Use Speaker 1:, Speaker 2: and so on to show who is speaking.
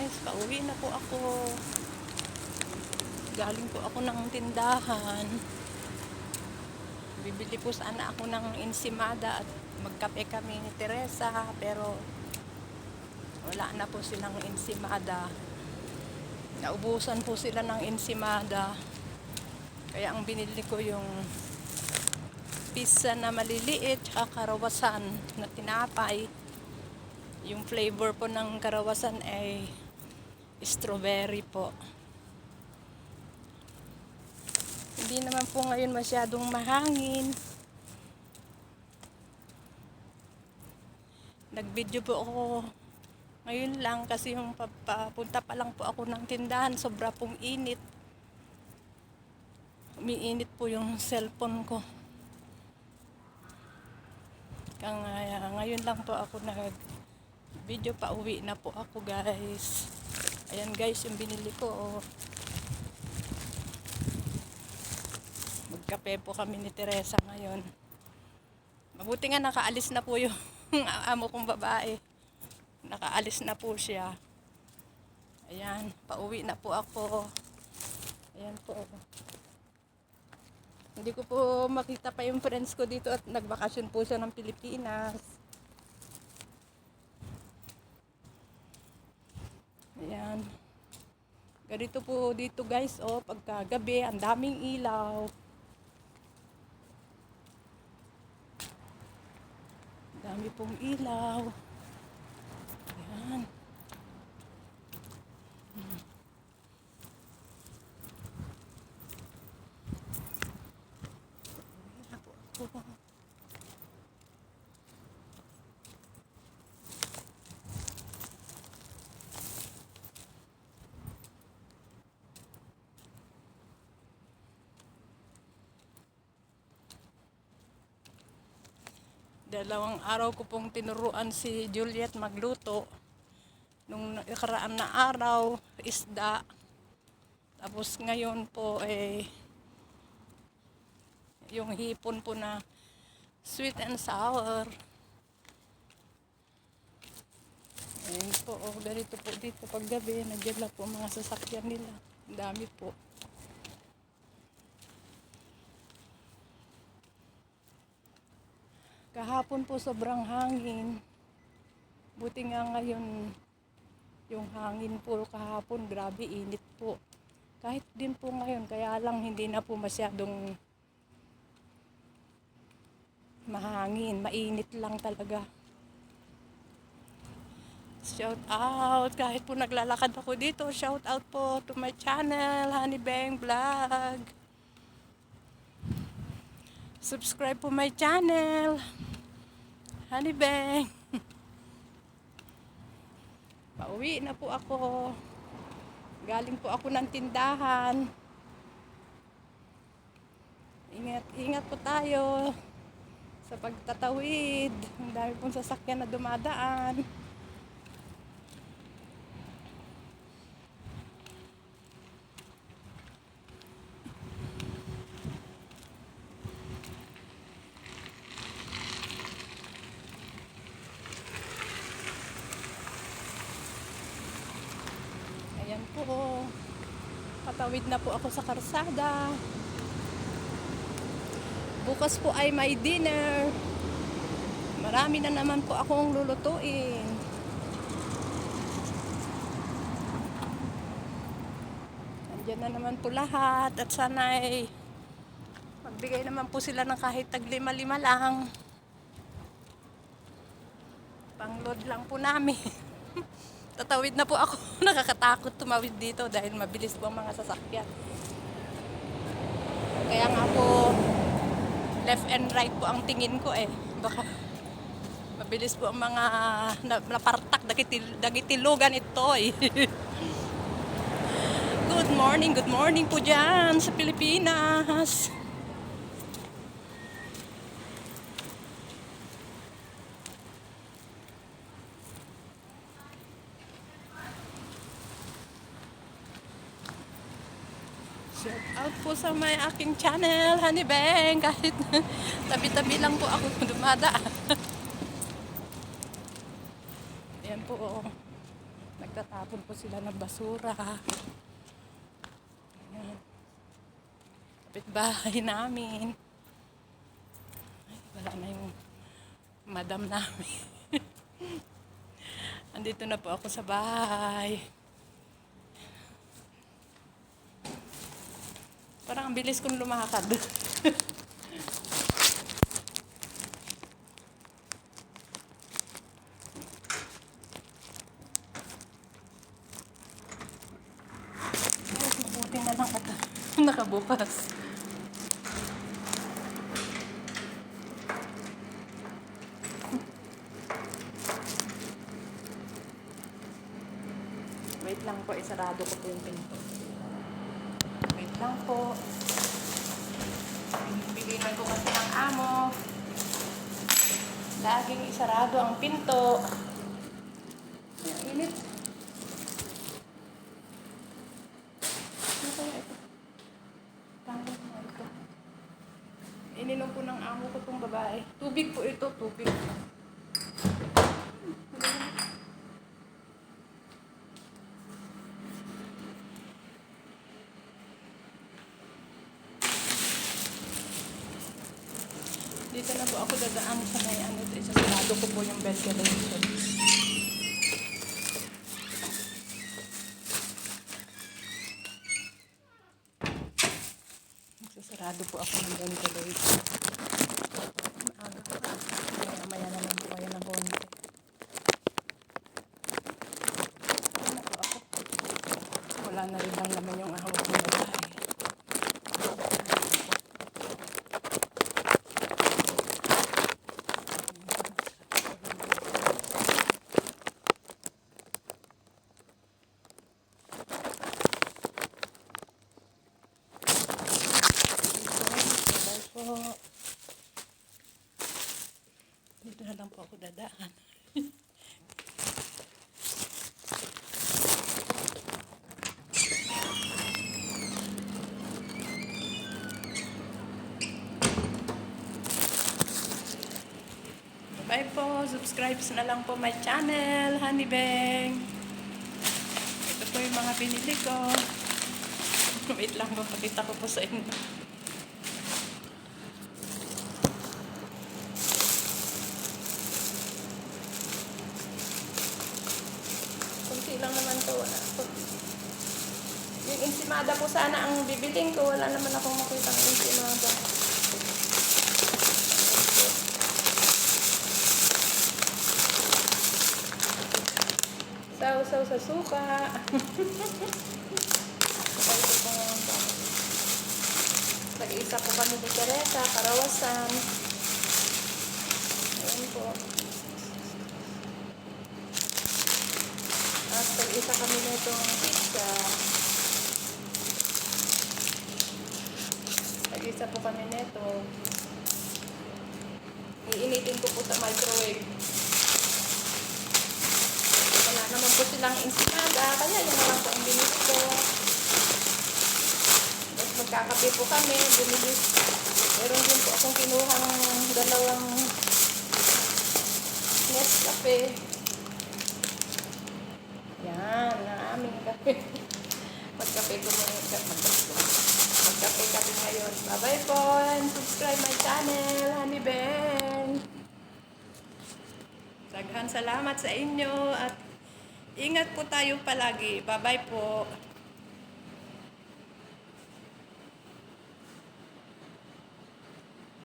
Speaker 1: guys, pauwi na po ako. Galing po ako ng tindahan. Bibili po sana ako ng ensimada at magkape kami ni Teresa, pero wala na po silang ensimada. Naubusan po sila ng ensimada. Kaya ang binili ko yung pizza na maliliit at karawasan na tinapay. Yung flavor po ng karawasan ay strawberry po. Hindi naman po ngayon masyadong mahangin. Nag-video po ako ngayon lang kasi yung papunta pa lang po ako ng tindahan, sobra pong init. Umiinit po yung cellphone ko. Kaya ngayon lang po ako nag-video, pa uwi na po ako guys. Ayan guys yung binili ko. Magkape po kami ni Teresa ngayon. Mabuti nga nakaalis na po yung amo kong babae. Nakaalis na po siya. Ayan, pauwi na po ako. Ayan po. Hindi ko po makita pa yung friends ko dito at nagbakasyon po siya ng Pilipinas. Ayan. Ganito po dito guys, pagkagabi, ang daming ilaw. Dami pong ilaw. Ayan. Ayan po ako. Dalawang araw ko pong tinuruan si Juliet magluto. Nung nakaraan na araw, isda. Tapos ngayon po yung hipon po na sweet and sour. Ayan po, ganito po dito paggabi. Nandiyan lang po mga sasakyan nila. Ang dami po. Kahapon po sobrang hangin. Buti nga ngayon yung hangin po kahapon, grabe init po. Kahit din po ngayon, kaya lang hindi na po masyadong mahangin, mainit lang talaga. Shout out, kahit po naglalakad ako dito, shout out po to my channel, Honey Bang Vlog. Subscribe po my channel, Honey Bang. Pauwi na po ako. Galing po ako ng tindahan. Ingat po tayo sa pagtatawid. Ang dami pong sasakyan na dumadaan. Ayan po. Patawid na po ako sa karsada. Bukas po ay may dinner. Marami na naman po akong lulutuin. Nandiyan na naman po lahat. At sana ay magbigay naman po sila ng kahit tag 5 lang. Pang-load lang po namin. Tatawid na po ako. Nakakatakot tumawid dito dahil mabilis po ang mga sasakyan. Kaya nga po left and right po ang tingin ko Baka mabilis po ang mga napartak dagitilugan ito Good morning po dyan sa Pilipinas. Shout out po sa may aking channel, Honey Bang. Kahit tabi-tabi lang po ako dumadaan. Ayan po, nagtatapon po sila ng basura. Ayan. Kapitbahay namin. Ay, wala na yung madam namin. Andito na po ako sa bahay. Parang ang bilis kong lumakad. Mabuti na lang at nakabukas. Wait lang po, isarado ko po yung pinto. Wait lang po. Binibigilan ko kasi ng amo. Laging isarado ang pinto. Ang init. Ano kaya ito? Tanggal na ito. Ininom po ng amo ko itong babae. Tubig po ito, tubig. Dito na po ako dadaan sa may ano. Isasarado ko po yung ventilation. Isasarado po ako ng ventilation. Maaga pa. Maya na lang po kayo ng konti. Ano po ako? Wala na rin lang naman yung ahawak ng babae. Dito na lang po ako dadaan. Bye po. Subscribe na lang po my channel, Honey Beng. Ito po yung mga binili ko. Wait lang po, pakita ko po sa inyo. Kunti lang naman to. Yung ensimada po sana ang bibiling ko. Wala naman akong makita ng ensimada. Sausaw sa suka. Tag-isa po kami ni Teresa, Karawasan. Ayan po. At tag-isa kami na itong pizza. Tag-isa po kami nito. Iinitin ko po sa microwave. Wala naman po silang ensimada, kaya yan na lang po ang binili ko. Tapos magkakape po kami, bumili. Meron din po akong kinuhang dalawang Nescafe. Yan, ang aming kape. Magkape ko muna. Magkape kami ngayon. Bye-bye po and subscribe my channel, Honey Beng. Daghan salamat sa inyo at ingat po tayo palagi. Bye-bye po.